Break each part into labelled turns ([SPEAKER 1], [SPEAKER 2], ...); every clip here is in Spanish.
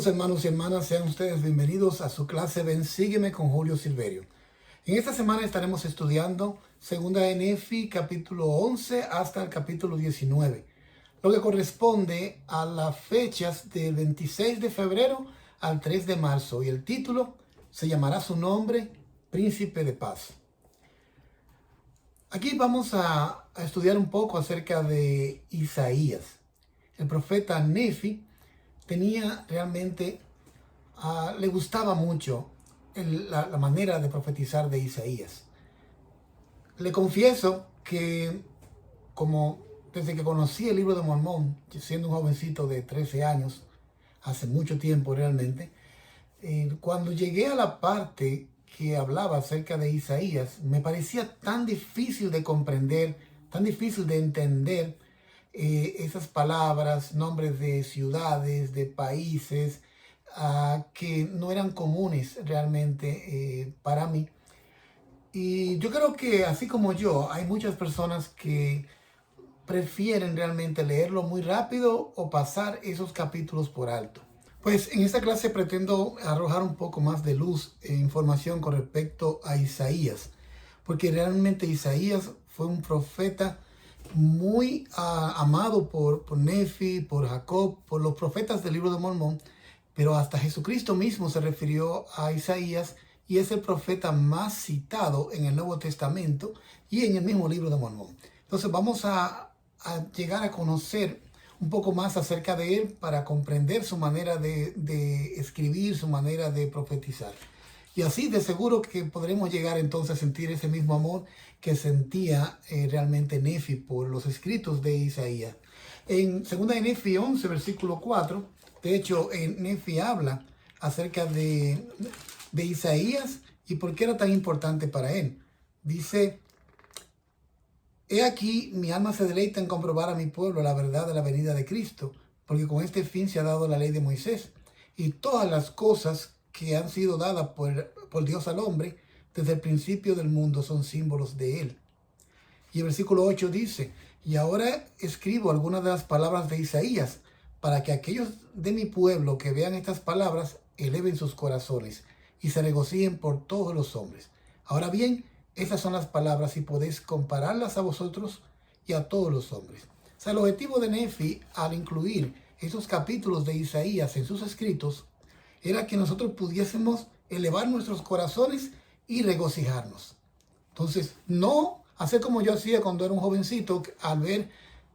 [SPEAKER 1] Saludos hermanos y hermanas, sean ustedes bienvenidos a su clase Ven, sígueme con Julio Silverio. En esta semana estaremos estudiando 2 de Nefi, capítulo 11 hasta el capítulo 19, lo que corresponde a las fechas del 26 de febrero al 3 de marzo, y el título se llamará su nombre, Príncipe de Paz. Aquí vamos a estudiar un poco acerca de Isaías. El profeta Nefi tenía realmente, le gustaba mucho la manera de profetizar de Isaías. Le confieso que desde que conocí el libro de Mormón, siendo un jovencito de 13 años, hace mucho tiempo realmente, cuando llegué a la parte que hablaba acerca de Isaías, me parecía tan difícil de comprender, tan difícil de entender esas palabras, nombres de ciudades, de países, que no eran comunes realmente para mí. Y yo creo que así como yo, hay muchas personas que prefieren realmente leerlo muy rápido o pasar esos capítulos por alto. Pues en esta clase pretendo arrojar un poco más de luz e información con respecto a Isaías, porque realmente Isaías fue un profeta muy amado por Nefi, por Jacob, por los profetas del libro de Mormón, pero hasta Jesucristo mismo se refirió a Isaías y es el profeta más citado en el Nuevo Testamento y en el mismo libro de Mormón. Entonces vamos a llegar a conocer un poco más acerca de él para comprender su manera de escribir, su manera de profetizar. Y así de seguro que podremos llegar entonces a sentir ese mismo amor que sentía realmente Nefi por los escritos de Isaías. En 2 de Nefi 11, versículo 4, de hecho, Nefi habla acerca de Isaías y por qué era tan importante para él. Dice: he aquí, mi alma se deleita en comprobar a mi pueblo la verdad de la venida de Cristo, porque con este fin se ha dado la ley de Moisés, y todas las cosas que han sido dadas por Dios al hombre desde el principio del mundo son símbolos de él. Y el versículo 8 dice: y ahora escribo algunas de las palabras de Isaías, para que aquellos de mi pueblo que vean estas palabras eleven sus corazones y se regocijen por todos los hombres. Ahora bien, estas son las palabras y podéis compararlas a vosotros y a todos los hombres. O sea, el objetivo de Nefi al incluir esos capítulos de Isaías en sus escritos era que nosotros pudiésemos elevar nuestros corazones y regocijarnos. Entonces, no hacer como yo hacía cuando era un jovencito, al ver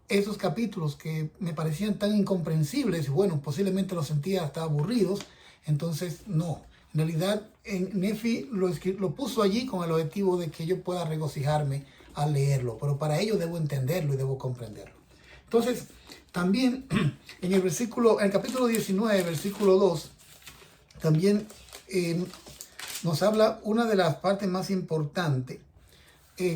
[SPEAKER 1] esos capítulos que me parecían tan incomprensibles, bueno, posiblemente los sentía hasta aburridos. Entonces, no. En realidad, Nefi lo puso allí con el objetivo de que yo pueda regocijarme al leerlo, pero para ello debo entenderlo y debo comprenderlo. Entonces, también en el capítulo 19, versículo 2, también nos habla una de las partes más importantes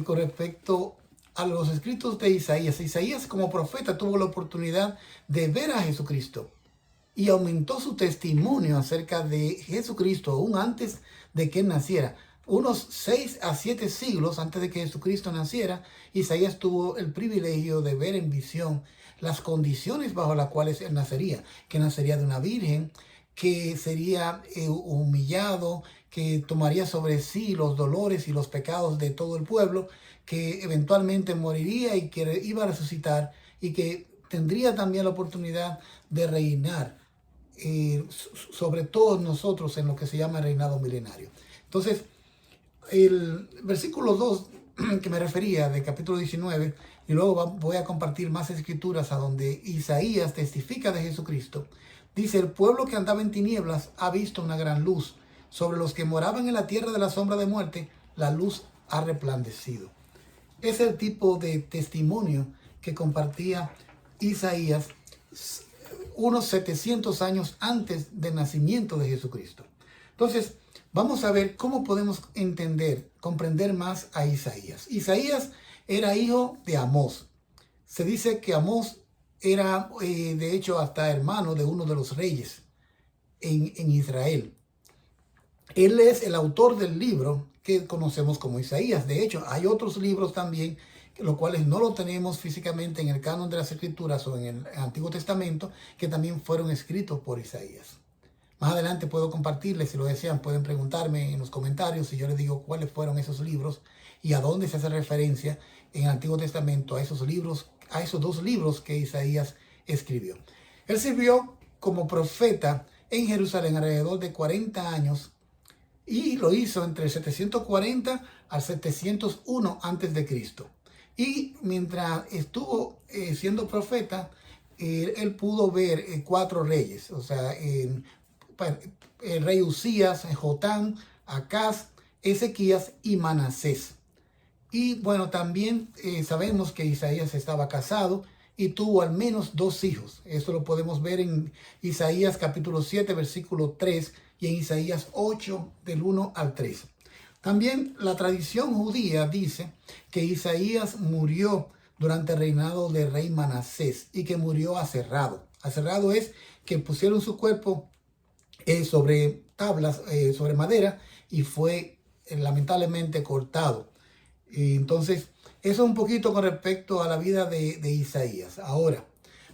[SPEAKER 1] con respecto a los escritos de Isaías. Isaías como profeta tuvo la oportunidad de ver a Jesucristo y aumentó su testimonio acerca de Jesucristo aún antes de que él naciera. Unos 6 a 7 siglos antes de que Jesucristo naciera, Isaías tuvo el privilegio de ver en visión las condiciones bajo las cuales él nacería, que nacería de una virgen, que sería humillado, que tomaría sobre sí los dolores y los pecados de todo el pueblo, que eventualmente moriría y que iba a resucitar y que tendría también la oportunidad de reinar sobre todos nosotros en lo que se llama el reinado milenario. Entonces, el versículo 2 que me refería del capítulo 19, y luego voy a compartir más escrituras a donde Isaías testifica de Jesucristo, dice: el pueblo que andaba en tinieblas ha visto una gran luz. Sobre los que moraban en la tierra de la sombra de muerte, la luz ha resplandecido. Es el tipo de testimonio que compartía Isaías unos 700 años antes del nacimiento de Jesucristo. Entonces, vamos a ver cómo podemos comprender más a Isaías. Isaías era hijo de Amós. Se dice que Amós era, de hecho, hasta hermano de uno de los reyes en Israel. Él es el autor del libro que conocemos como Isaías. De hecho, hay otros libros también, los cuales no lo tenemos físicamente en el canon de las Escrituras o en el Antiguo Testamento, que también fueron escritos por Isaías. Más adelante puedo compartirles, si lo desean, pueden preguntarme en los comentarios y yo les digo cuáles fueron esos libros y a dónde se hace referencia en el Antiguo Testamento a esos libros, a esos dos libros que Isaías escribió. Él sirvió como profeta en Jerusalén alrededor de 40 años y lo hizo entre el 740 al 701 antes de Cristo. Y mientras estuvo siendo profeta, él pudo ver 4 reyes, o sea, el rey Usías, Jotán, Acaz, Ezequías y Manasés. Y bueno, también sabemos que Isaías estaba casado y tuvo al menos 2 hijos. Esto lo podemos ver en Isaías capítulo 7, versículo 3 y en Isaías 8, del 1 al 3. También la tradición judía dice que Isaías murió durante el reinado del rey Manasés y que murió aserrado. Aserrado es que pusieron su cuerpo sobre tablas, sobre madera, y fue lamentablemente cortado. Entonces, eso un poquito con respecto a la vida de Isaías. Ahora,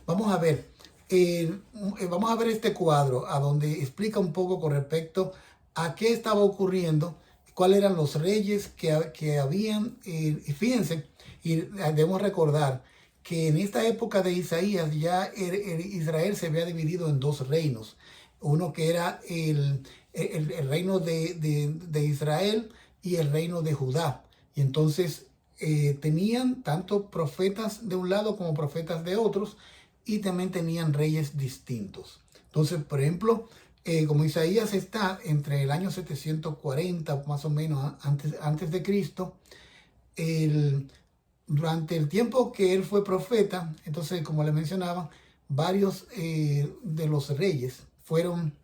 [SPEAKER 1] vamos a ver este cuadro a donde explica un poco con respecto a qué estaba ocurriendo, cuáles eran los reyes que habían. Fíjense, y debemos recordar que en esta época de Isaías ya Israel se había dividido en 2 reinos. Uno que era el reino de Israel y el reino de Judá. Y entonces tenían tanto profetas de un lado como profetas de otros, y también tenían reyes distintos. Entonces, por ejemplo, como Isaías está entre el año 740 más o menos antes de Cristo, durante el tiempo que él fue profeta, entonces, como le mencionaba, varios de los reyes fueron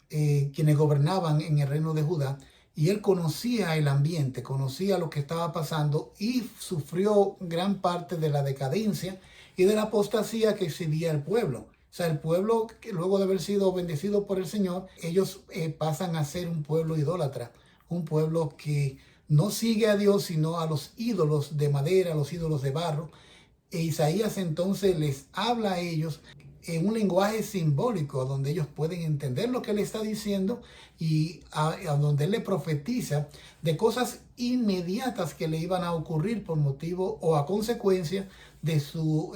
[SPEAKER 1] quienes gobernaban en el reino de Judá, y él conocía el ambiente, conocía lo que estaba pasando y sufrió gran parte de la decadencia y de la apostasía que exhibía el pueblo. O sea, el pueblo, que luego de haber sido bendecido por el Señor, ellos pasan a ser un pueblo idólatra, un pueblo que no sigue a Dios, sino a los ídolos de madera, a los ídolos de barro. E Isaías entonces les habla a ellos en un lenguaje simbólico, donde ellos pueden entender lo que él está diciendo y a donde él le profetiza de cosas inmediatas que le iban a ocurrir por motivo o a consecuencia de su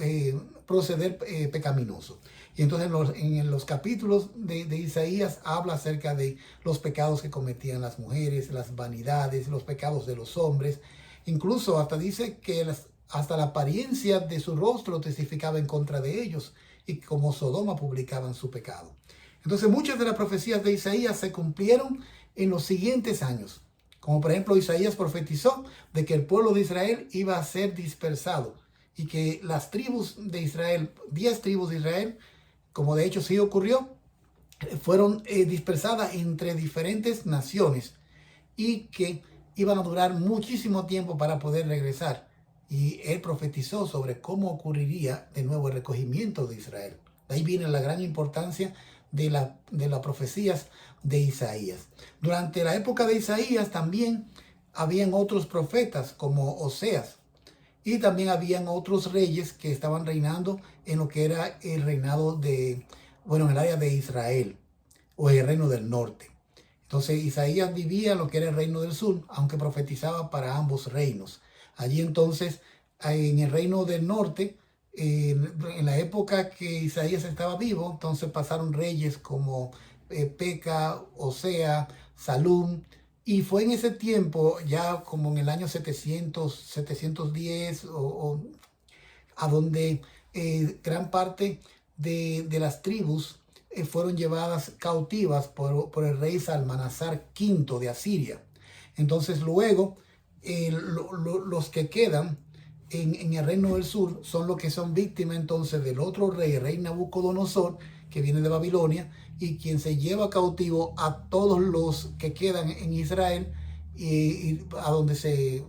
[SPEAKER 1] proceder pecaminoso. Y entonces en los capítulos de Isaías habla acerca de los pecados que cometían las mujeres, las vanidades, los pecados de los hombres. Incluso hasta dice que hasta la apariencia de su rostro testificaba en contra de ellos, y como Sodoma publicaban su pecado. Entonces muchas de las profecías de Isaías se cumplieron en los siguientes años. Como por ejemplo, Isaías profetizó de que el pueblo de Israel iba a ser dispersado y que las tribus de Israel, 10 tribus de Israel, como de hecho sí ocurrió, fueron dispersadas entre diferentes naciones y que iban a durar muchísimo tiempo para poder regresar. Y él profetizó sobre cómo ocurriría de nuevo el recogimiento de Israel. De ahí viene la gran importancia de las profecías de Isaías. Durante la época de Isaías también habían otros profetas como Oseas. Y también habían otros reyes que estaban reinando en lo que era el reinado en el área de Israel o el reino del norte. Entonces Isaías vivía en lo que era el reino del sur, aunque profetizaba para ambos reinos. Allí entonces, en el reino del norte, en la época que Isaías estaba vivo, entonces pasaron reyes como Peca, Osea, Salum, y fue en ese tiempo, ya como en el año 710, a donde gran parte de las tribus fueron llevadas cautivas por el rey Salmanasar V de Asiria. Entonces luego, los que quedan en el reino del sur son los que son víctimas entonces del otro rey, el rey Nabucodonosor, que viene de Babilonia, y quien se lleva cautivo a todos los que quedan en Israel, y a donde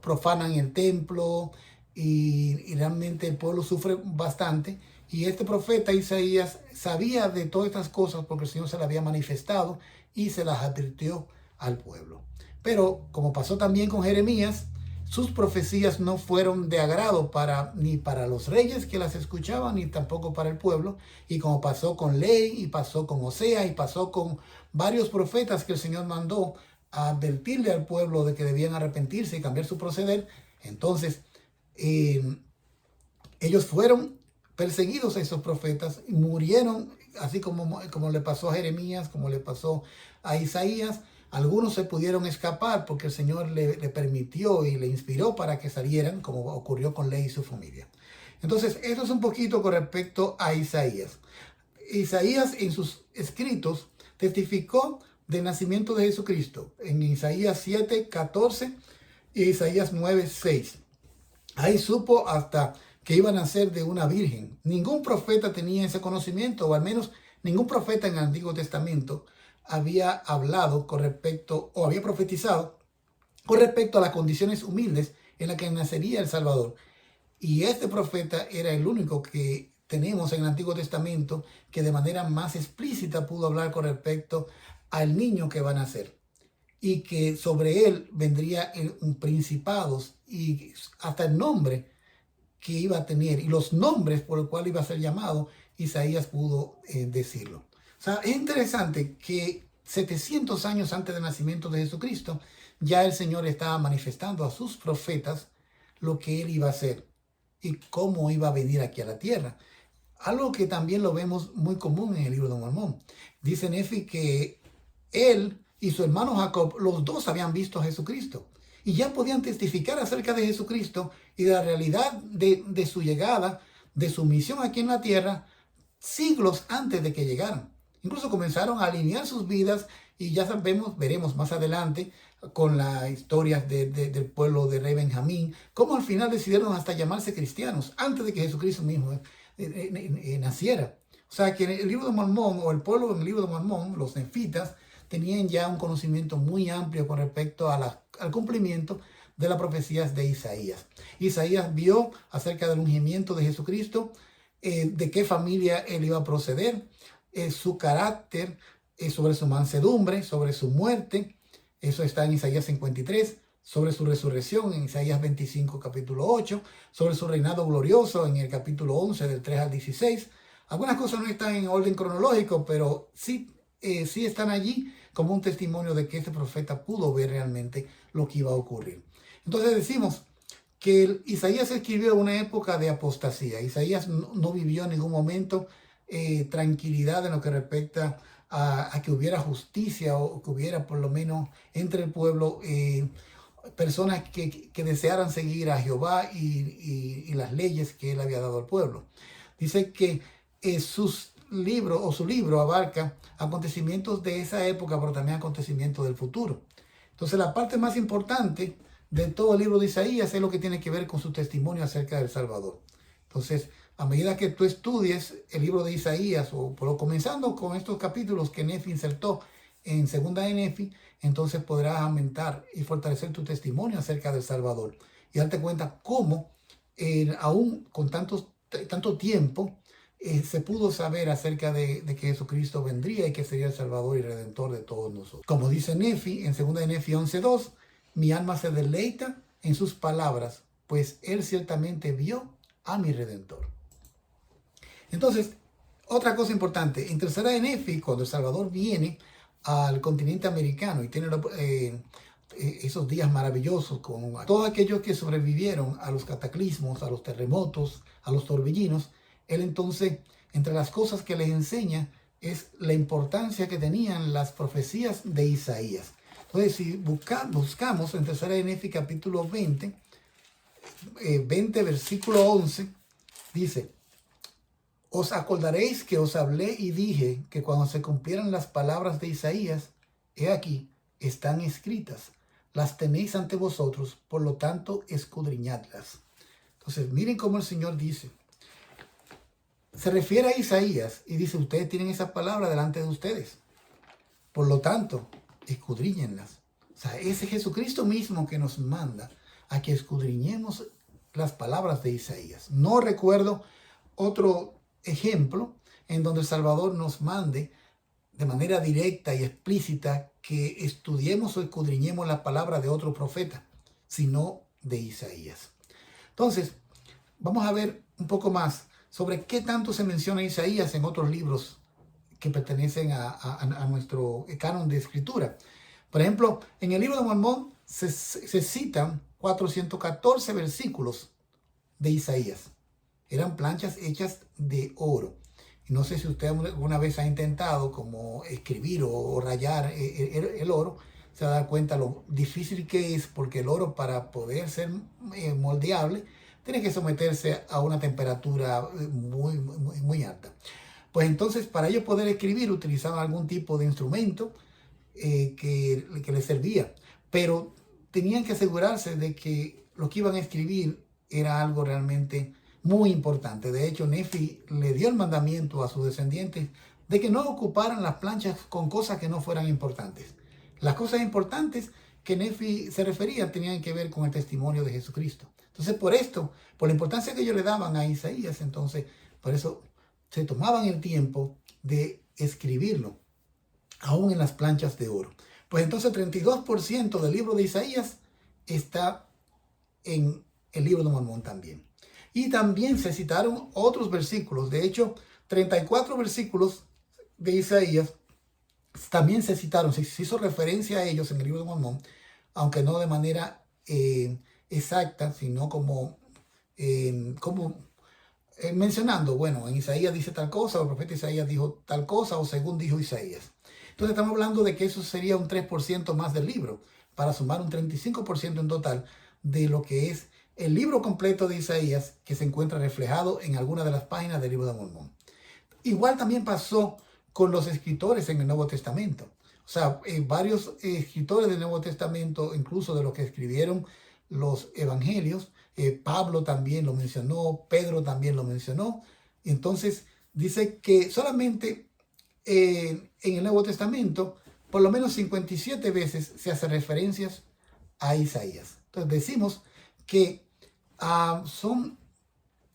[SPEAKER 1] profanan el templo, y realmente el pueblo sufre bastante. Y este profeta Isaías sabía de todas estas cosas porque el Señor se las había manifestado y se las advirtió al pueblo. Pero como pasó también con Jeremías, sus profecías no fueron de agrado ni para los reyes que las escuchaban, ni tampoco para el pueblo. Y como pasó con Ley, y pasó con Osea, y pasó con varios profetas que el Señor mandó a advertirle al pueblo de que debían arrepentirse y cambiar su proceder, entonces ellos fueron perseguidos a esos profetas y murieron, así como le pasó a Jeremías, como le pasó a Isaías. Algunos se pudieron escapar porque el Señor le permitió y le inspiró para que salieran, como ocurrió con Ley y su familia. Entonces, eso es un poquito con respecto a Isaías. Isaías en sus escritos testificó del nacimiento de Jesucristo en Isaías 7:14 y Isaías 9:6. Ahí supo hasta que iba a nacer de una virgen. Ningún profeta tenía ese conocimiento, o al menos ningún profeta en el Antiguo Testamento había hablado con respecto, o había profetizado con respecto a las condiciones humildes en las que nacería el Salvador. Y este profeta era el único que tenemos en el Antiguo Testamento que de manera más explícita pudo hablar con respecto al niño que va a nacer, y que sobre él vendría un principados y hasta el nombre que iba a tener y los nombres por el cual iba a ser llamado. Isaías pudo decirlo. O sea, es interesante que 700 años antes del nacimiento de Jesucristo, ya el Señor estaba manifestando a sus profetas lo que él iba a hacer y cómo iba a venir aquí a la tierra. Algo que también lo vemos muy común en el libro de Mormón. Dice Nefi que él y su hermano Jacob, los dos habían visto a Jesucristo y ya podían testificar acerca de Jesucristo y de la realidad de su llegada, de su misión aquí en la tierra, siglos antes de que llegaran. Incluso comenzaron a alinear sus vidas, y ya sabemos, veremos más adelante con las historias del pueblo de rey Benjamín, cómo al final decidieron hasta llamarse cristianos antes de que Jesucristo mismo naciera. O sea que en el libro de Mormón, o el pueblo en el libro de Mormón, los nefitas, tenían ya un conocimiento muy amplio con respecto al cumplimiento de las profecías de Isaías. Isaías vio acerca del ungimiento de Jesucristo, de qué familia él iba a proceder, su carácter, sobre su mansedumbre, sobre su muerte. Eso está en Isaías 53. Sobre su resurrección en Isaías 25, capítulo 8. Sobre su reinado glorioso en el capítulo 11, del 3 al 16. Algunas cosas no están en orden cronológico, pero sí están allí como un testimonio de que este profeta pudo ver realmente lo que iba a ocurrir. Entonces decimos que Isaías escribió en una época de apostasía. Isaías no vivió en ningún momento tranquilidad en lo que respecta a que hubiera justicia, o que hubiera por lo menos entre el pueblo personas que desearan seguir a Jehová y las leyes que él había dado al pueblo. Dice que su libro abarca acontecimientos de esa época, pero también acontecimientos del futuro. Entonces la parte más importante de todo el libro de Isaías es lo que tiene que ver con su testimonio acerca del Salvador. Entonces, a medida que tú estudies el libro de Isaías, comenzando con estos capítulos que Nefi insertó en segunda de Nefi, entonces podrás aumentar y fortalecer tu testimonio acerca del Salvador y darte cuenta cómo aún con tanto tiempo se pudo saber acerca de que Jesucristo vendría y que sería el Salvador y Redentor de todos nosotros. Como dice Nefi en segunda de Nefi 11:2, mi alma se deleita en sus palabras, pues él ciertamente vio a mi Redentor. Entonces, otra cosa importante, en tercera de Nefi, cuando el Salvador viene al continente americano y tiene esos días maravillosos con todos aquellos que sobrevivieron a los cataclismos, a los terremotos, a los torbellinos, él entonces, entre las cosas que les enseña, es la importancia que tenían las profecías de Isaías. Entonces, si buscamos en tercera de Nefi capítulo 20, versículo 11, dice: os acordaréis que os hablé y dije que cuando se cumplieran las palabras de Isaías, he aquí, están escritas, las tenéis ante vosotros, por lo tanto, escudriñadlas. Entonces, miren cómo el Señor dice. Se refiere a Isaías y dice, ustedes tienen esa palabra delante de ustedes. Por lo tanto, escudriñenlas. O sea, es Jesucristo mismo que nos manda a que escudriñemos las palabras de Isaías. No recuerdo otro ejemplo en donde el Salvador nos mande de manera directa y explícita que estudiemos o escudriñemos la palabra de otro profeta, sino de Isaías. Entonces, vamos a ver un poco más sobre qué tanto se menciona Isaías en otros libros que pertenecen a nuestro canon de escritura. Por ejemplo, en el libro de Mormón se citan 414 versículos de Isaías. Eran planchas hechas de oro. Y no sé si usted alguna vez ha intentado como escribir o rayar el oro, se va a dar cuenta lo difícil que es, porque el oro, para poder ser moldeable, tiene que someterse a una temperatura muy alta. Pues entonces, para ellos poder escribir, utilizaban algún tipo de instrumento que les servía. Pero tenían que asegurarse de que lo que iban a escribir era algo realmente muy importante. De hecho, Nefi le dio el mandamiento a sus descendientes de que no ocuparan las planchas con cosas que no fueran importantes. Las cosas importantes que Nefi se refería tenían que ver con el testimonio de Jesucristo. Entonces, por esto, por la importancia que ellos le daban a Isaías, entonces, por eso se tomaban el tiempo de escribirlo, aún en las planchas de oro. Pues entonces 32% del libro de Isaías está en el libro de Mormón también. Y también se citaron otros versículos. De hecho, 34 versículos de Isaías también se citaron. Se hizo referencia a ellos en el libro de Mormón, aunque no de manera exacta, sino como mencionando, bueno, en Isaías dice tal cosa, o el profeta Isaías dijo tal cosa, o según dijo Isaías. Entonces estamos hablando de que eso sería un 3% más del libro, para sumar un 35% en total de lo que es el libro completo de Isaías, que se encuentra reflejado en alguna de las páginas del libro de Mormón. Igual también pasó con los escritores en el Nuevo Testamento. O sea, varios escritores del Nuevo Testamento, incluso de los que escribieron los evangelios, Pablo también lo mencionó, Pedro también lo mencionó. Entonces dice que solamente en el Nuevo Testamento, por lo menos 57 veces se hace referencias a Isaías. Entonces decimos que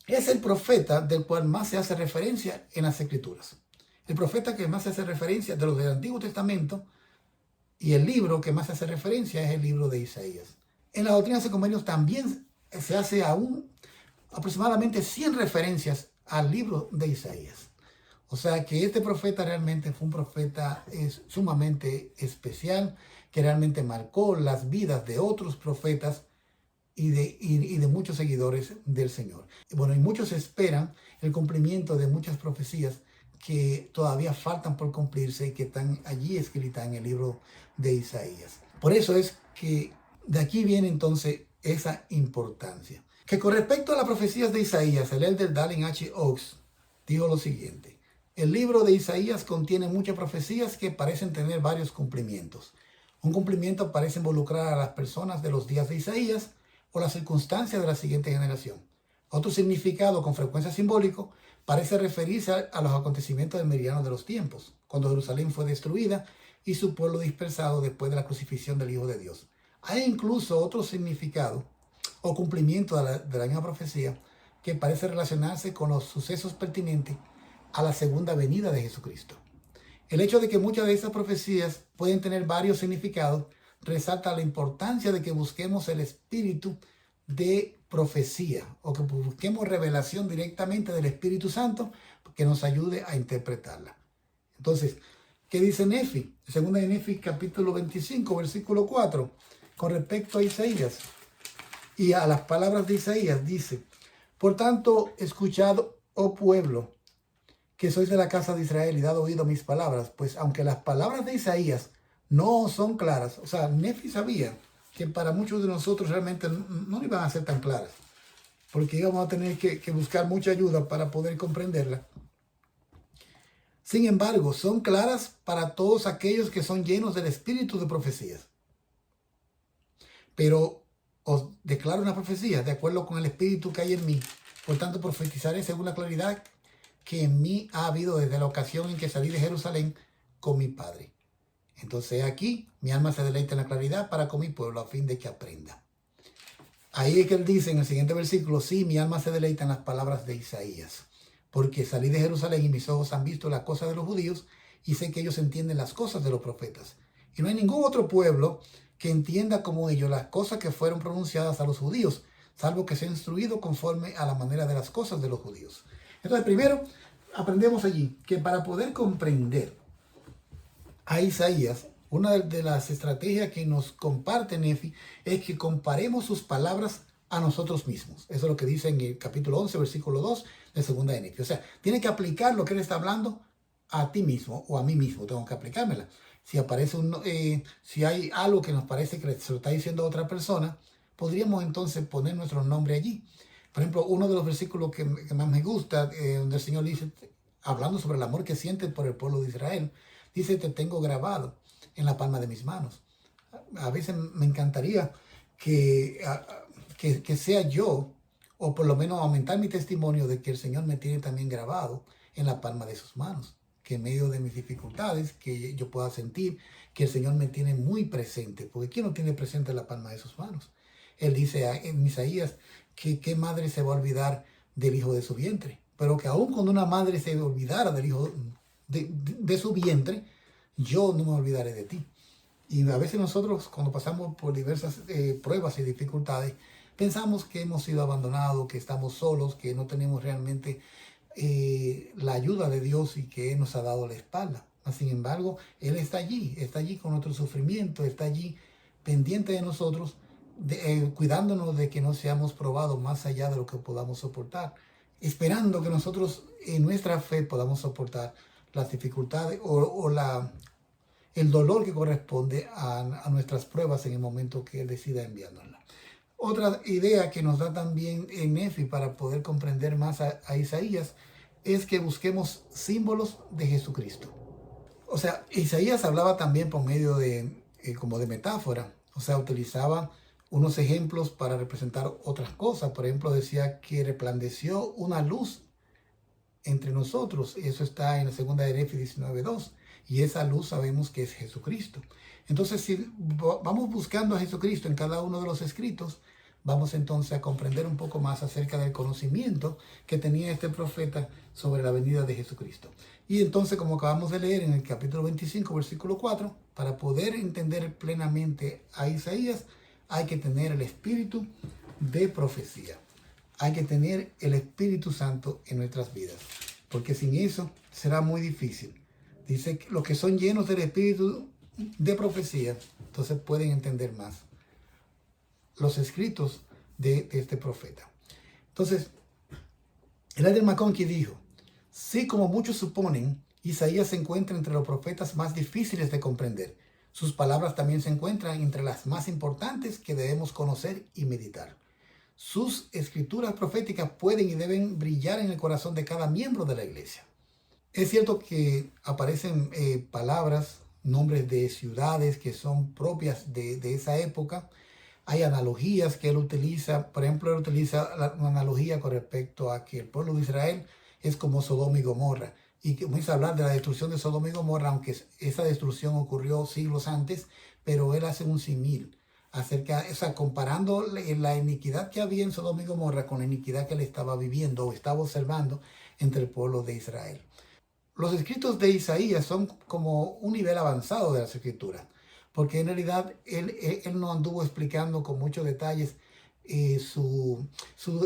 [SPEAKER 1] es el profeta del cual más se hace referencia en las Escrituras. El profeta que más se hace referencia de los del Antiguo Testamento, y el libro que más se hace referencia es el libro de Isaías. En las doctrinas y convenios también se hace aún aproximadamente 100 referencias al libro de Isaías. O sea que este profeta realmente fue un profeta sumamente especial, que realmente marcó las vidas de otros profetas y de muchos seguidores del Señor. Bueno, y muchos esperan el cumplimiento de muchas profecías que todavía faltan por cumplirse y que están allí escritas en el libro de Isaías. Por eso es que de aquí viene entonces esa importancia. Que con respecto a las profecías de Isaías, el elder Dallin H. Oaks dijo lo siguiente: el libro de Isaías contiene muchas profecías que parecen tener varios cumplimientos. Un cumplimiento parece involucrar a las personas de los días de Isaías o las circunstancias de la siguiente generación. Otro significado, con frecuencia simbólico, parece referirse a los acontecimientos del meridiano de los tiempos, cuando Jerusalén fue destruida y su pueblo dispersado después de la crucifixión del Hijo de Dios. Hay incluso otro significado o cumplimiento de la misma profecía que parece relacionarse con los sucesos pertinentes a la segunda venida de Jesucristo. El hecho de que muchas de esas profecías pueden tener varios significados resalta la importancia de que busquemos el espíritu de profecía, o que busquemos revelación directamente del Espíritu Santo que nos ayude a interpretarla. Entonces, ¿qué dice Nefi? Segunda de Nefi, capítulo 25, versículo 4, con respecto a Isaías y a las palabras de Isaías, dice: por tanto, escuchad, oh pueblo, que sois de la casa de Israel, y dad oído a mis palabras, pues aunque las palabras de Isaías no son claras, o sea, Nefi sabía que para muchos de nosotros realmente no iban a ser tan claras, porque íbamos a tener que buscar mucha ayuda para poder comprenderla. Sin embargo, son claras para todos aquellos que son llenos del espíritu de profecías. Pero os declaro una profecía de acuerdo con el espíritu que hay en mí. Por tanto, profetizaré según la claridad que en mí ha habido desde la ocasión en que salí de Jerusalén con mi Padre. Entonces aquí mi alma se deleita en la claridad para con mi pueblo, a fin de que aprenda. Ahí es que él dice en el siguiente versículo: sí, mi alma se deleita en las palabras de Isaías, porque salí de Jerusalén y mis ojos han visto las cosas de los judíos, y sé que ellos entienden las cosas de los profetas. y no hay ningún otro pueblo que entienda como ellos las cosas que fueron pronunciadas a los judíos, salvo que sea instruido conforme a la manera de las cosas de los judíos. Entonces, primero, aprendemos allí que para poder comprender a Isaías, una de las estrategias que nos comparte Nefi es que comparemos sus palabras a nosotros mismos. Eso es lo que dice en el capítulo 11, versículo 2 de segunda de Nefi. O sea, tiene que aplicar lo que él está hablando a ti mismo o a mí mismo. Tengo que aplicármela. Si aparece si hay algo que nos parece que se lo está diciendo a otra persona, podríamos entonces poner nuestro nombre allí. Por ejemplo, uno de los versículos que más me gusta, donde el Señor dice, hablando sobre el amor que siente por el pueblo de Israel, dice, te tengo grabado en la palma de mis manos. A veces me encantaría que sea yo, o por lo menos aumentar mi testimonio de que el Señor me tiene también grabado en la palma de sus manos, que en medio de mis dificultades, que yo pueda sentir que el Señor me tiene muy presente, porque ¿quién no tiene presente la palma de sus manos? Él dice en Isaías que qué madre se va a olvidar del hijo de su vientre, pero que aun cuando una madre se olvidara del hijo de su vientre, yo no me olvidaré de ti. Y a veces nosotros, cuando pasamos por diversas pruebas y dificultades, pensamos que hemos sido abandonados, que estamos solos, que no tenemos realmente la ayuda de Dios y que Él nos ha dado la espalda. Sin embargo, Él está allí con nuestro sufrimiento, está allí pendiente de nosotros, cuidándonos de que no seamos probados más allá de lo que podamos soportar, esperando que nosotros en nuestra fe podamos soportar las dificultades o el dolor que corresponde a nuestras pruebas en el momento que Él decida enviárnosla. Otra idea que nos da también en Nefi para poder comprender más a Isaías es que busquemos símbolos de Jesucristo. O sea, Isaías hablaba también por medio de como de metáfora. O sea, utilizaba unos ejemplos para representar otras cosas. Por ejemplo, decía que resplandeció una luz entre nosotros. Eso está en la segunda de Nefi 19:2. Y esa luz sabemos que es Jesucristo. Entonces, si vamos buscando a Jesucristo en cada uno de los escritos, vamos entonces a comprender un poco más acerca del conocimiento que tenía este profeta sobre la venida de Jesucristo. Y entonces, como acabamos de leer en el capítulo 25, versículo 4, para poder entender plenamente a Isaías, hay que tener el espíritu de profecía. Hay que tener el Espíritu Santo en nuestras vidas, porque sin eso será muy difícil. Dice que los que son llenos del espíritu de profecía, entonces pueden entender más los escritos de este profeta. Entonces, el Elder McConkie dijo, sí, como muchos suponen, Isaías se encuentra entre los profetas más difíciles de comprender. Sus palabras también se encuentran entre las más importantes que debemos conocer y meditar. Sus escrituras proféticas pueden y deben brillar en el corazón de cada miembro de la iglesia. Es cierto que aparecen palabras, nombres de ciudades que son propias de esa época. Hay analogías que él utiliza. Por ejemplo, él utiliza una analogía con respecto a que el pueblo de Israel es como Sodoma y Gomorra. Y comienza a hablar de la destrucción de Sodoma y Gomorra, aunque esa destrucción ocurrió siglos antes, pero él hace un símil comparando la iniquidad que había en Sodoma y Gomorra con la iniquidad que él estaba viviendo o estaba observando entre el pueblo de Israel. Los escritos de Isaías son como un nivel avanzado de las escrituras, porque en realidad él no anduvo explicando con muchos detalles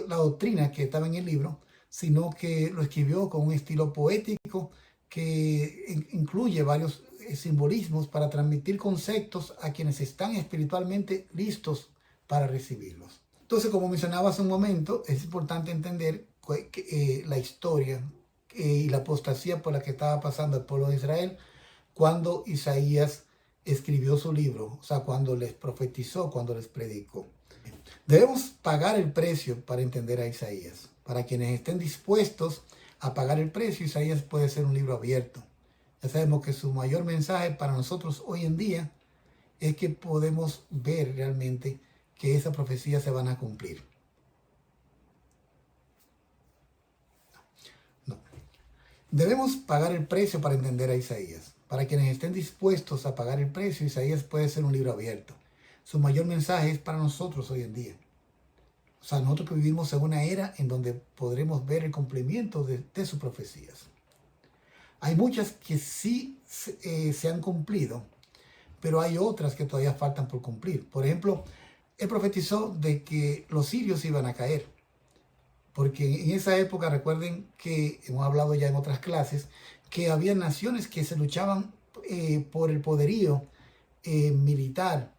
[SPEAKER 1] la doctrina que estaba en el libro, sino que lo escribió con un estilo poético que incluye varios simbolismos para transmitir conceptos a quienes están espiritualmente listos para recibirlos. Entonces, como mencionaba hace un momento, es importante entender la historia y la apostasía por la que estaba pasando el pueblo de Israel cuando Isaías escribió su libro, o sea, cuando les profetizó, cuando les predicó. Debemos pagar el precio para entender a Isaías. Para quienes estén dispuestos a pagar el precio, Isaías puede ser un libro abierto. Ya sabemos que su mayor mensaje para nosotros hoy en día es que podemos ver realmente que esas profecías se van a cumplir. No. Debemos pagar el precio para entender a Isaías. Para quienes estén dispuestos a pagar el precio, Isaías puede ser un libro abierto. Su mayor mensaje es para nosotros hoy en día. O sea, nosotros que vivimos en una era en donde podremos ver el cumplimiento de sus profecías. Hay muchas que sí se han cumplido, pero hay otras que todavía faltan por cumplir. Por ejemplo, él profetizó de que los sirios iban a caer, porque en esa época, recuerden que hemos hablado ya en otras clases, que había naciones que se luchaban por el poderío militar,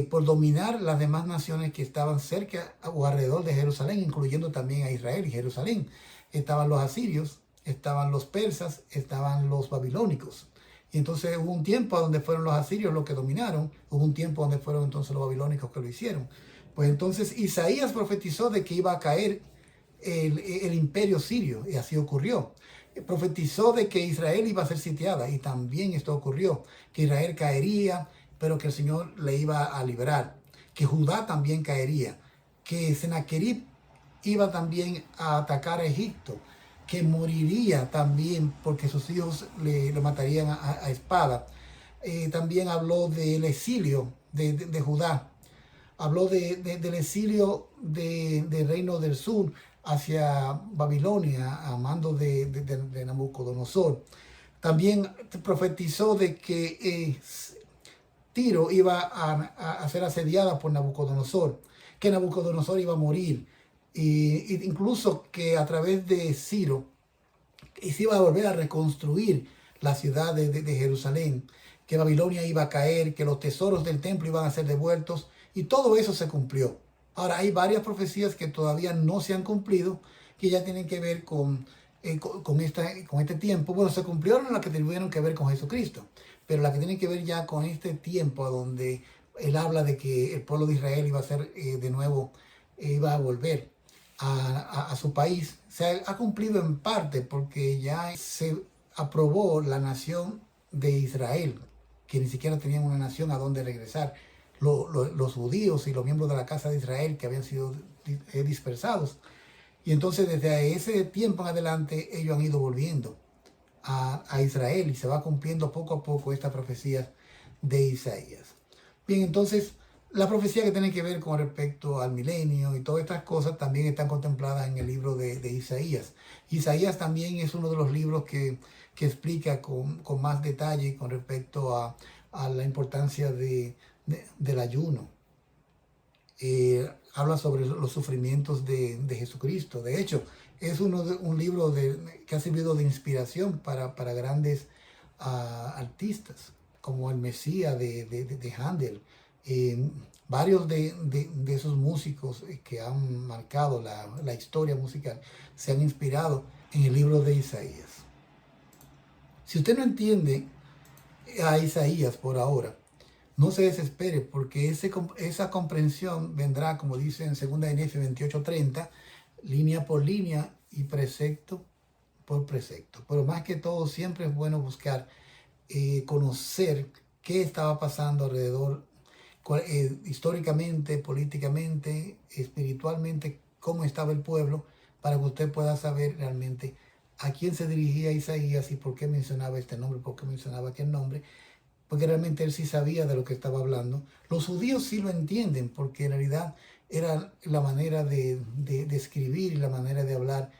[SPEAKER 1] por dominar las demás naciones que estaban cerca o alrededor de Jerusalén, incluyendo también a Israel y Jerusalén. Estaban los asirios, estaban los persas, estaban los babilónicos. Y entonces hubo un tiempo donde fueron los asirios los que dominaron, hubo un tiempo donde fueron entonces los babilónicos que lo hicieron. Pues entonces Isaías profetizó de que iba a caer el imperio sirio, y así ocurrió. Profetizó de que Israel iba a ser sitiada, y también esto ocurrió, que Israel caería, pero que el Señor le iba a liberar, que Judá también caería, que Sennacherib iba también a atacar a Egipto, que moriría también porque sus hijos lo matarían a espada. También habló del exilio de Judá, habló del exilio del reino del sur hacia Babilonia a mando de Nabucodonosor. También profetizó de que Tiro iba a ser asediada por Nabucodonosor, que Nabucodonosor iba a morir, e incluso que a través de Ciro se iba a volver a reconstruir la ciudad de Jerusalén, que Babilonia iba a caer, que los tesoros del templo iban a ser devueltos, y todo eso se cumplió. Ahora, hay varias profecías que todavía no se han cumplido, que ya tienen que ver con este tiempo. Bueno, se cumplieron las que tuvieron que ver con Jesucristo, pero las que tienen que ver ya con este tiempo a donde él habla de que el pueblo de Israel iba a ser de nuevo, iba a volver a su país, se ha cumplido en parte porque ya se aprobó la nación de Israel, que ni siquiera tenían una nación a donde regresar. Los judíos y los miembros de la casa de Israel que habían sido dispersados. Y entonces desde ese tiempo en adelante ellos han ido volviendo a Israel, y se va cumpliendo poco a poco esta profecía de Isaías. Bien, entonces la profecía que tiene que ver con respecto al milenio y todas estas cosas también están contempladas en el libro de Isaías. Isaías también es uno de los libros que explica con más detalle con respecto a la importancia del ayuno. Habla sobre los sufrimientos de Jesucristo. De hecho, es un libro que ha servido de inspiración para grandes artistas, como el Mesías de Handel. Varios de esos músicos que han marcado la historia musical se han inspirado en el libro de Isaías. Si usted no entiende a Isaías por ahora, no se desespere, porque esa comprensión vendrá, como dice en 2 de Nefis 28:30, línea por línea y precepto por precepto. Pero más que todo, siempre es bueno buscar conocer qué estaba pasando alrededor, históricamente, políticamente, espiritualmente, cómo estaba el pueblo, para que usted pueda saber realmente a quién se dirigía Isaías y por qué mencionaba este nombre, por qué mencionaba aquel nombre, porque realmente él sí sabía de lo que estaba hablando. Los judíos sí lo entienden, porque en realidad era la manera de escribir y la manera de hablar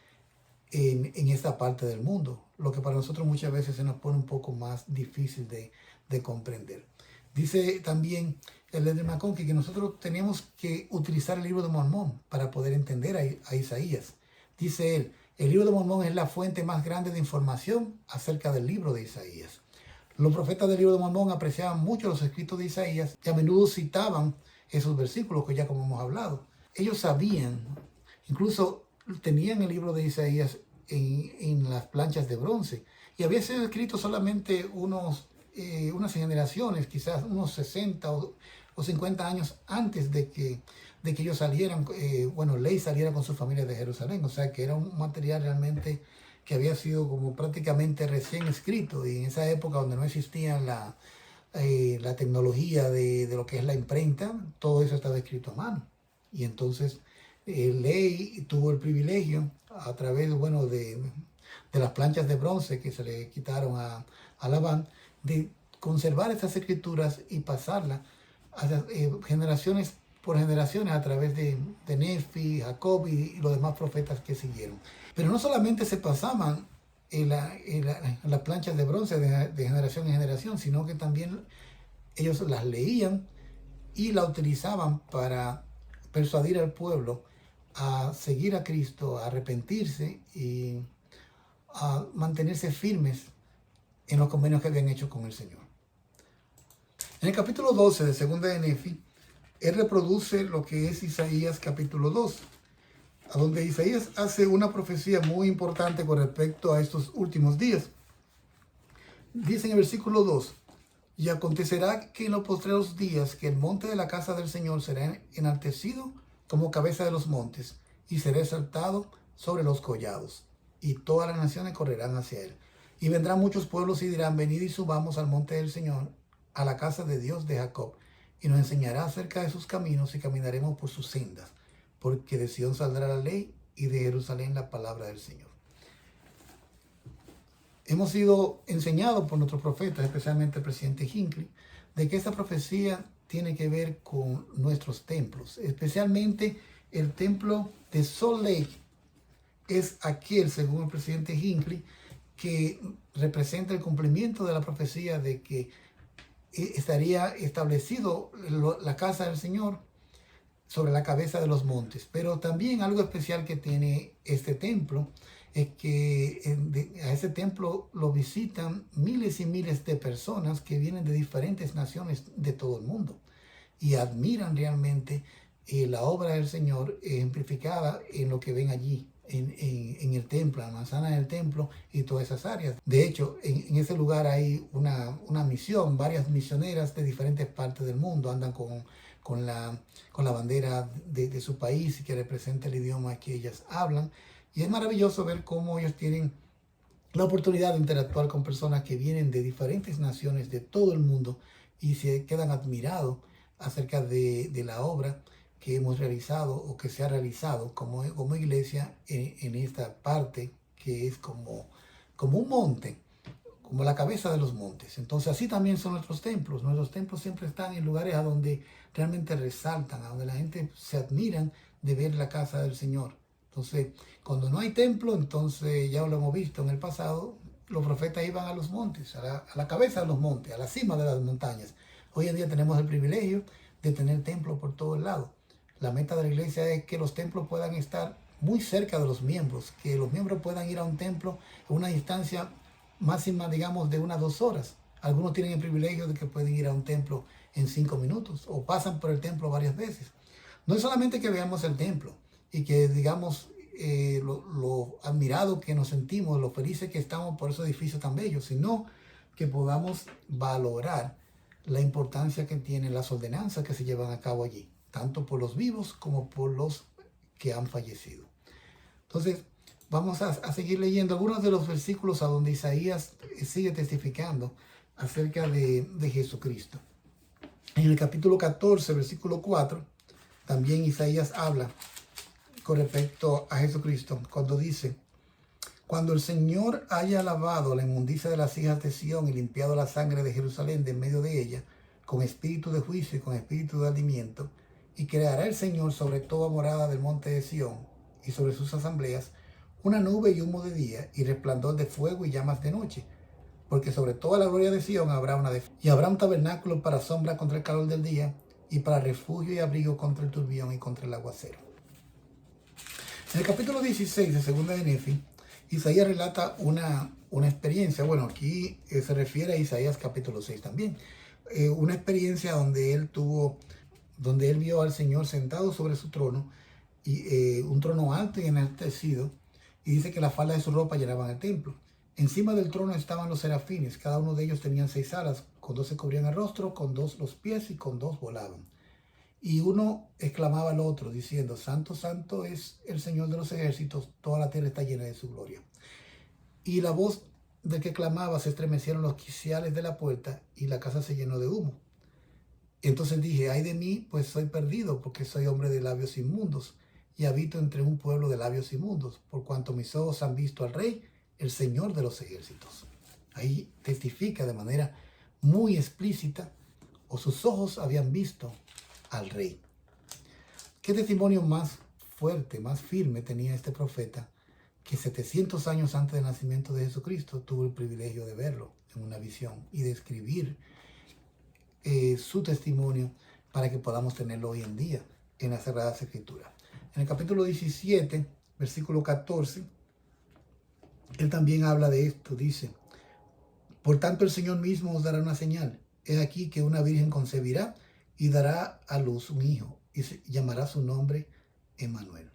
[SPEAKER 1] en esta parte del mundo, lo que para nosotros muchas veces se nos pone un poco más difícil de comprender. Dice también el líder McConkie que nosotros teníamos que utilizar el libro de Mormón para poder entender a Isaías. Dice él, el libro de Mormón es la fuente más grande de información acerca del libro de Isaías. Los profetas del libro de Mormón apreciaban mucho los escritos de Isaías y a menudo citaban esos versículos que ya como hemos hablado. Ellos sabían, incluso tenían el libro de Isaías en las planchas de bronce, y había sido escrito solamente unas generaciones, quizás unos 60 o 50 años antes de que ellos salieran, Ley saliera con su familia de Jerusalén. O sea que era un material realmente que había sido como prácticamente recién escrito, y en esa época donde no existía la tecnología de lo que es la imprenta, todo eso estaba escrito a mano. Y entonces Ley tuvo el privilegio a través de las planchas de bronce que se le quitaron a Labán, de conservar estas escrituras y pasarlas a generaciones por generaciones a través de Nefi, Jacob y los demás profetas que siguieron. Pero no solamente se pasaban en las planchas de bronce de generación en generación, sino que también ellos las leían y la utilizaban para persuadir al pueblo a seguir a Cristo, a arrepentirse y a mantenerse firmes en los convenios que habían hecho con el Señor. En el capítulo 12 de Segunda de Nefi, él reproduce lo que es Isaías capítulo 2, a donde Isaías hace una profecía muy importante con respecto a estos últimos días. Dice en el versículo 2, y acontecerá que en los postreros días que el monte de la casa del Señor será enaltecido como cabeza de los montes, y será exaltado sobre los collados, y todas las naciones correrán hacia él. Y vendrán muchos pueblos y dirán, venid y subamos al monte del Señor, a la casa de Dios de Jacob, y nos enseñará acerca de sus caminos y caminaremos por sus sendas, porque de Sion saldrá la ley y de Jerusalén la palabra del Señor. Hemos sido enseñados por nuestros profetas, especialmente el presidente Hinckley, de que esta profecía tiene que ver con nuestros templos, especialmente el templo de Salt Lake. Es aquel, según el presidente Hinckley, que representa el cumplimiento de la profecía de que estaría establecido la casa del Señor sobre la cabeza de los montes. Pero también algo especial que tiene este templo es que a ese templo lo visitan miles y miles de personas que vienen de diferentes naciones de todo el mundo y admiran realmente la obra del Señor ejemplificada en lo que ven allí, en el templo, la manzana del templo y todas esas áreas. De hecho, en ese lugar hay una misión, varias misioneras de diferentes partes del mundo andan con la bandera de su país y que representa el idioma que ellas hablan. Y es maravilloso ver cómo ellos tienen la oportunidad de interactuar con personas que vienen de diferentes naciones de todo el mundo y se quedan admirados acerca de la obra que hemos realizado o que se ha realizado como iglesia en esta parte que es como un monte, como la cabeza de los montes. Entonces así también son nuestros templos. Nuestros templos siempre están en lugares a donde realmente resaltan, a donde la gente se admiran de ver la casa del Señor. Entonces, cuando no hay templo, entonces ya lo hemos visto en el pasado, los profetas iban a los montes, a la cabeza de los montes, a la cima de las montañas. Hoy en día tenemos el privilegio de tener templos por todos lados. La meta de la iglesia es que los templos puedan estar muy cerca de los miembros, que los miembros puedan ir a un templo a una distancia máxima, digamos, de 1 o 2 horas. Algunos tienen el privilegio de que pueden ir a un templo en 5 minutos o pasan por el templo varias veces. No es solamente que veamos el templo y que digamos lo admirado que nos sentimos, lo felices que estamos por esos edificios tan bellos, sino que podamos valorar la importancia que tienen las ordenanzas que se llevan a cabo allí, tanto por los vivos como por los que han fallecido. Entonces, vamos a seguir leyendo algunos de los versículos a donde Isaías sigue testificando acerca de Jesucristo. En el capítulo 14, versículo 4, también Isaías habla con respecto a Jesucristo, cuando dice, cuando el Señor haya lavado la inmundicia de las hijas de Sión y limpiado la sangre de Jerusalén de en medio de ella, con espíritu de juicio y con espíritu de alimiento, y creará el Señor sobre toda morada del monte de Sión y sobre sus asambleas una nube y humo de día y resplandor de fuego y llamas de noche, porque sobre toda la gloria de Sión habrá una defensa. Y habrá un tabernáculo para sombra contra el calor del día y para refugio y abrigo contra el turbión y contra el aguacero. En el capítulo 16 de Segunda de Nefi, Isaías relata una experiencia, bueno, aquí se refiere a Isaías capítulo 6 también, una experiencia donde él vio al Señor sentado sobre su trono, y un trono alto y enaltecido, y dice que la falda de su ropa llenaban el templo. Encima del trono estaban los serafines, cada uno de ellos tenían 6 alas, con 2 se cubrían el rostro, con 2 los pies y con 2 volaban. Y uno exclamaba al otro, diciendo, Santo, Santo es el Señor de los ejércitos, toda la tierra está llena de su gloria. Y la voz del que clamaba se estremecieron los quiciales de la puerta, y la casa se llenó de humo. Entonces dije, ay de mí, pues soy perdido, porque soy hombre de labios inmundos, y habito entre un pueblo de labios inmundos, por cuanto mis ojos han visto al Rey, el Señor de los ejércitos. Ahí testifica de manera muy explícita, o sus ojos habían visto al Rey. ¿Qué testimonio más fuerte, más firme tenía este profeta, que 700 años antes del nacimiento de Jesucristo tuvo el privilegio de verlo en una visión y de escribir su testimonio para que podamos tenerlo hoy en día en las Sagradas Escrituras. En el capítulo 17, versículo 14, él también habla de esto. Dice: por tanto el Señor mismo os dará una señal. He aquí que una virgen concebirá y dará a luz un hijo y llamará su nombre Emmanuel.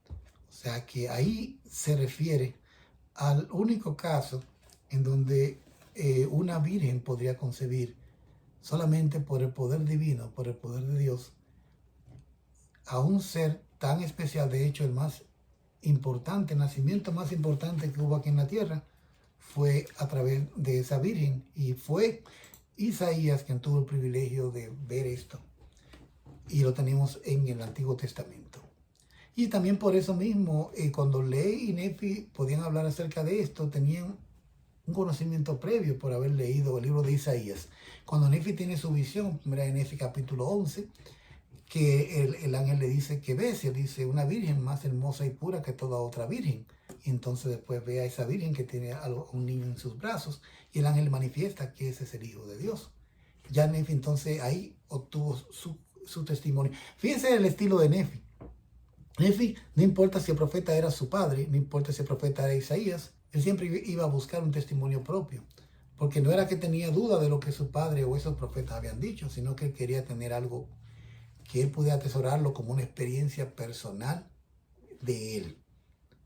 [SPEAKER 1] O sea que ahí se refiere al único caso en donde una virgen podría concebir solamente por el poder divino, por el poder de Dios, a un ser tan especial, de hecho el más importante, el nacimiento más importante que hubo aquí en la tierra, fue a través de esa virgen, y fue Isaías quien tuvo el privilegio de ver esto, y lo tenemos en el Antiguo Testamento. Y también por eso mismo, cuando Ley y Nefi podían hablar acerca de esto, tenían un conocimiento previo por haber leído el libro de Isaías. Cuando Nefi tiene su visión, mira en Nefi capítulo 11, que el ángel le dice que ve, se dice una virgen más hermosa y pura que toda otra virgen. Y entonces después ve a esa virgen que tiene a un niño en sus brazos, y el ángel manifiesta que ese es el Hijo de Dios. Ya Nefi entonces ahí obtuvo su testimonio. Fíjense el estilo de Nefi. Nefi, no importa si el profeta era su padre, no importa si el profeta era Isaías, él siempre iba a buscar un testimonio propio, porque no era que tenía duda de lo que su padre o esos profetas habían dicho, sino que él quería tener algo que él pudiera atesorarlo como una experiencia personal de él.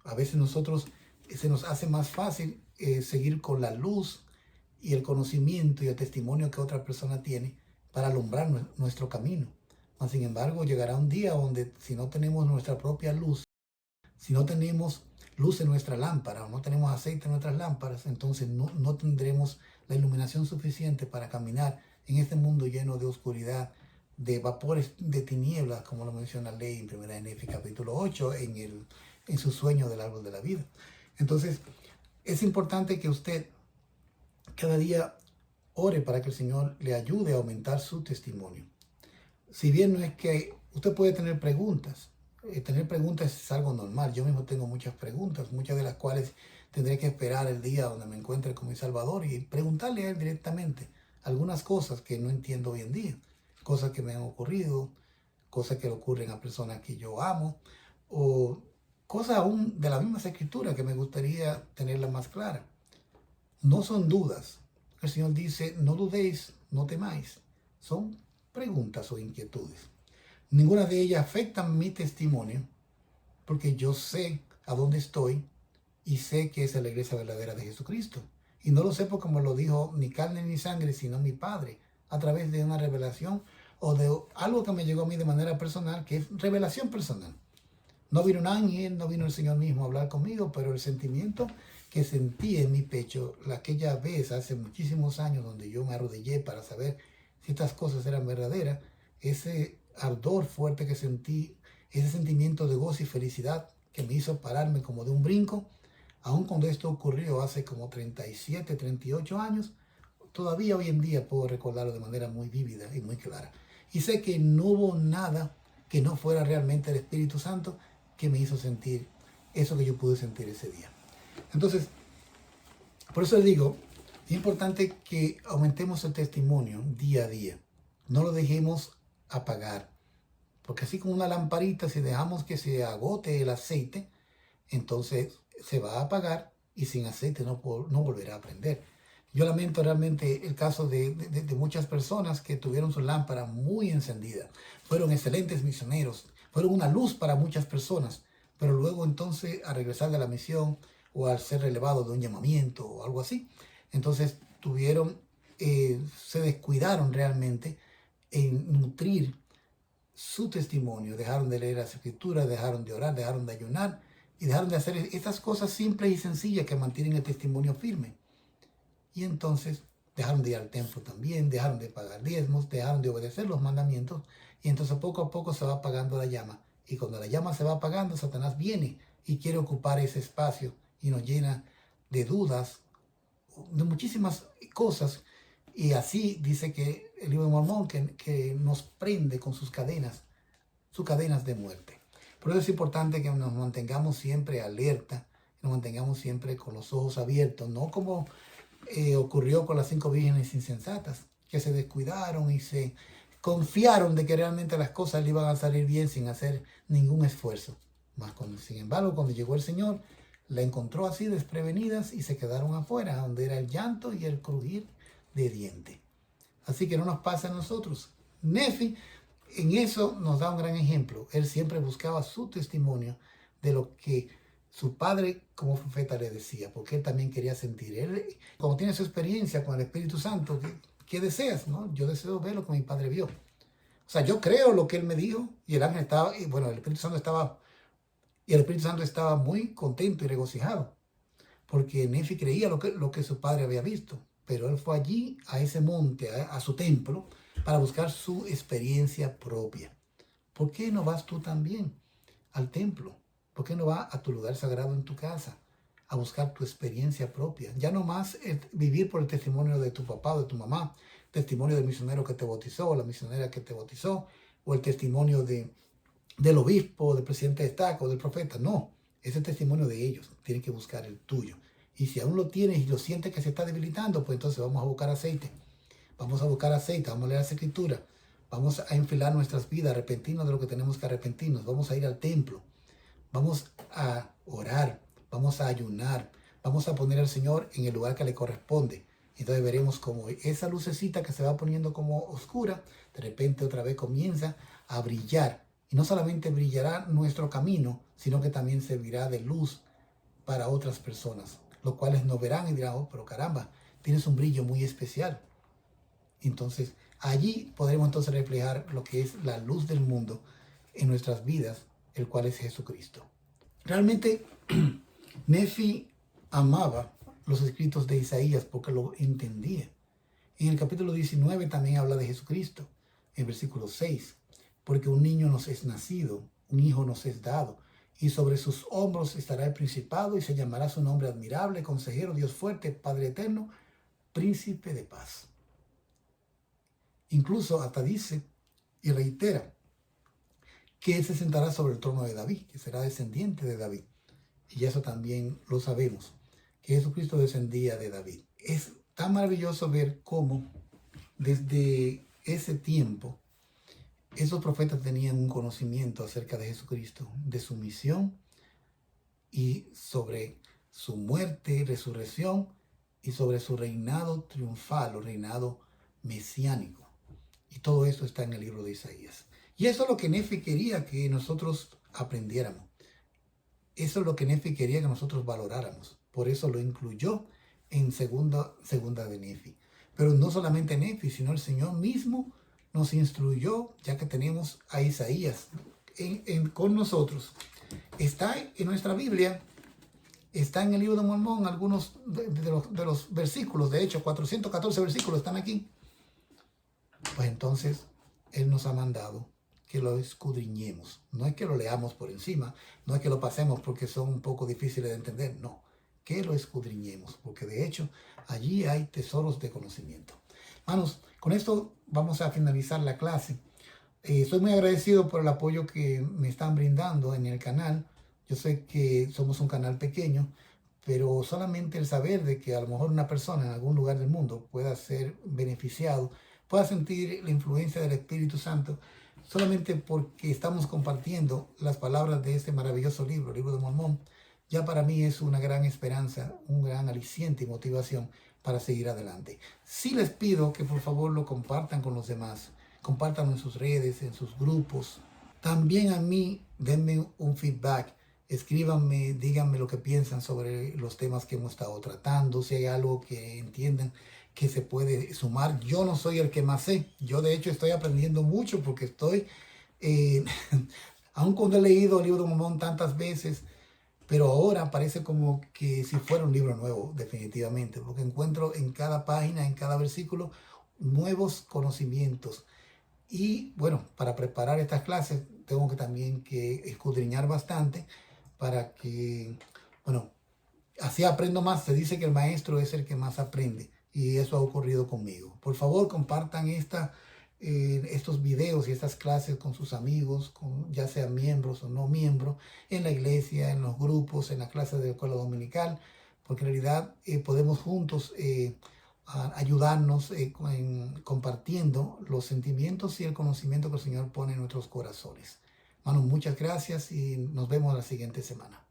[SPEAKER 1] A veces nosotros se nos hace más fácil seguir con la luz y el conocimiento y el testimonio que otra persona tiene para alumbrar nuestro camino. Mas, sin embargo, llegará un día donde, si no tenemos nuestra propia luz, si no tenemos luz en nuestra lámpara o no tenemos aceite en nuestras lámparas, entonces no tendremos la iluminación suficiente para caminar en este mundo lleno de oscuridad, de vapores de tinieblas, como lo menciona la ley en 1 Nefi capítulo 8, en su sueño del árbol de la vida. Entonces, es importante que usted cada día ore para que el Señor le ayude a aumentar su testimonio. Si bien no es que usted puede tener preguntas, tener preguntas es algo normal. Yo mismo tengo muchas preguntas, muchas de las cuales tendré que esperar el día donde me encuentre con mi Salvador y preguntarle a Él directamente algunas cosas que no entiendo hoy en día, cosas que me han ocurrido, cosas que le ocurren a personas que yo amo, o cosas aún de la misma Escritura que me gustaría tenerla más clara. No son dudas. El Señor dice: no dudéis, no temáis. Son preguntas o inquietudes. Ninguna de ellas afecta mi testimonio, porque yo sé a dónde estoy y sé que esa es la iglesia verdadera de Jesucristo. Y no lo sé porque me lo dijo ni carne ni sangre, sino mi Padre, a través de una revelación o de algo que me llegó a mí de manera personal, que es revelación personal. No vino un ángel, no vino el Señor mismo a hablar conmigo, pero el sentimiento que sentí en mi pecho aquella vez hace muchísimos años, donde yo me arrodillé para saber si estas cosas eran verdaderas, ese ardor fuerte que sentí, ese sentimiento de gozo y felicidad que me hizo pararme como de un brinco, aun cuando esto ocurrió hace como 37, 38 años, todavía hoy en día puedo recordarlo de manera muy vívida y muy clara. Y sé que no hubo nada que no fuera realmente el Espíritu Santo que me hizo sentir eso que yo pude sentir ese día. Entonces, por eso les digo, es importante que aumentemos el testimonio día a día. No lo dejemos apagar. Porque así como una lamparita, si dejamos que se agote el aceite, entonces se va a apagar y sin aceite no volverá a prender. Yo lamento realmente el caso de muchas personas que tuvieron su lámpara muy encendida. Fueron excelentes misioneros, fueron una luz para muchas personas, pero luego entonces al regresar de la misión o al ser relevado de un llamamiento o algo así, entonces se descuidaron realmente en nutrir su testimonio, dejaron de leer las Escrituras, dejaron de orar, dejaron de ayunar y dejaron de hacer estas cosas simples y sencillas que mantienen el testimonio firme. Y entonces dejaron de ir al templo también, dejaron de pagar diezmos, dejaron de obedecer los mandamientos, y entonces poco a poco se va apagando la llama. Y cuando la llama se va apagando, Satanás viene y quiere ocupar ese espacio y nos llena de dudas, de muchísimas cosas. Y así dice que el libro de Mormón que nos prende con sus cadenas de muerte. Por eso es importante que nos mantengamos siempre alerta, que nos mantengamos siempre con los ojos abiertos, no como ocurrió con las 5 vírgenes insensatas, que se descuidaron y se confiaron de que realmente las cosas le iban a salir bien sin hacer ningún esfuerzo. Sin embargo, cuando llegó el Señor, la encontró así desprevenidas y se quedaron afuera, donde era el llanto y el crujir de dientes. Así que no nos pasa a nosotros. Nefi en eso nos da un gran ejemplo. Él siempre buscaba su testimonio de lo que su padre como profeta le decía, porque él también quería sentir. Él, como tiene su experiencia con el Espíritu Santo, ¿qué deseas? ¿No? Yo deseo ver lo que mi padre vio. O sea, yo creo lo que él me dijo y el ángel estaba, y bueno, el Espíritu Santo estaba muy contento y regocijado, porque Nefi creía lo que su padre había visto, pero él fue allí, a ese monte, a su templo, para buscar su experiencia propia. ¿Por qué no vas tú también al templo? ¿Por qué no vas a tu lugar sagrado en tu casa a buscar tu experiencia propia? Ya no más vivir por el testimonio de tu papá o de tu mamá, testimonio del misionero que te bautizó, o la misionera que te bautizó, o el testimonio del obispo, del presidente de Estado, del profeta. No, ese testimonio de ellos. Tienes que buscar el tuyo. Y si aún lo tienes y lo sientes que se está debilitando, pues entonces vamos a buscar aceite. Vamos a buscar aceite, vamos a leer las escrituras. Vamos a enfilar nuestras vidas, arrepentirnos de lo que tenemos que arrepentirnos. Vamos a ir al templo. Vamos a orar. Vamos a ayunar. Vamos a poner al Señor en el lugar que le corresponde. Entonces veremos como esa lucecita que se va poniendo como oscura, de repente otra vez comienza a brillar. Y no solamente brillará nuestro camino, sino que también servirá de luz para otras personas, los cuales nos verán y dirán, oh, pero caramba, tienes un brillo muy especial. Entonces, allí podremos entonces reflejar lo que es la luz del mundo en nuestras vidas, el cual es Jesucristo. Realmente, Nefi amaba los escritos de Isaías porque lo entendía. En el capítulo 19 también habla de Jesucristo, en versículo 6, porque un niño nos es nacido, un hijo nos es dado, y sobre sus hombros estará el principado, y se llamará su nombre admirable, consejero, Dios fuerte, Padre eterno, príncipe de paz. Incluso hasta dice y reitera que él se sentará sobre el trono de David, que será descendiente de David. Y eso también lo sabemos, que Jesucristo descendía de David. Es tan maravilloso ver cómo desde ese tiempo esos profetas tenían un conocimiento acerca de Jesucristo, de su misión y sobre su muerte, resurrección y sobre su reinado triunfal o reinado mesiánico. Y todo eso está en el libro de Isaías. Y eso es lo que Nefi quería que nosotros aprendiéramos. Eso es lo que Nefi quería que nosotros valoráramos. Por eso lo incluyó en segunda de Nefi. Pero no solamente Nefi, sino el Señor mismo nos instruyó, ya que tenemos a Isaías con nosotros. Está en nuestra Biblia, está en el libro de Mormón, algunos de los versículos, de hecho, 414 versículos están aquí. Pues entonces, Él nos ha mandado que lo escudriñemos. No es que lo leamos por encima, no es que lo pasemos porque son un poco difíciles de entender, no. Que lo escudriñemos, porque de hecho, allí hay tesoros de conocimiento. Hermanos, con esto vamos a finalizar la clase. Estoy muy agradecido por el apoyo que me están brindando en el canal. Yo sé que somos un canal pequeño, pero solamente el saber de que a lo mejor una persona en algún lugar del mundo pueda ser beneficiado, pueda sentir la influencia del Espíritu Santo, solamente porque estamos compartiendo las palabras de este maravilloso libro, el Libro de Mormón, ya para mí es una gran esperanza, un gran aliciente y motivación para seguir adelante. Sí les pido que por favor lo compartan con los demás, compartan en sus redes, en sus grupos. También a mí, denme un feedback, escríbanme, díganme lo que piensan sobre los temas que hemos estado tratando, si hay algo que entiendan que se puede sumar. Yo no soy el que más sé, yo de hecho estoy aprendiendo mucho porque estoy, aun cuando he leído el Libro de Mormón tantas veces, pero ahora parece como que si fuera un libro nuevo, definitivamente, porque encuentro en cada página, en cada versículo, nuevos conocimientos. Y bueno, para preparar estas clases tengo que también que escudriñar bastante para que, bueno, así aprendo más. Se dice que el maestro es el que más aprende y eso ha ocurrido conmigo. Por favor, compartan estos videos y estas clases con sus amigos, ya sean miembros o no miembros, en la iglesia, en los grupos, en las clases de escuela dominical, porque en realidad podemos juntos ayudarnos compartiendo los sentimientos y el conocimiento que el Señor pone en nuestros corazones. Hermanos, muchas gracias y nos vemos la siguiente semana.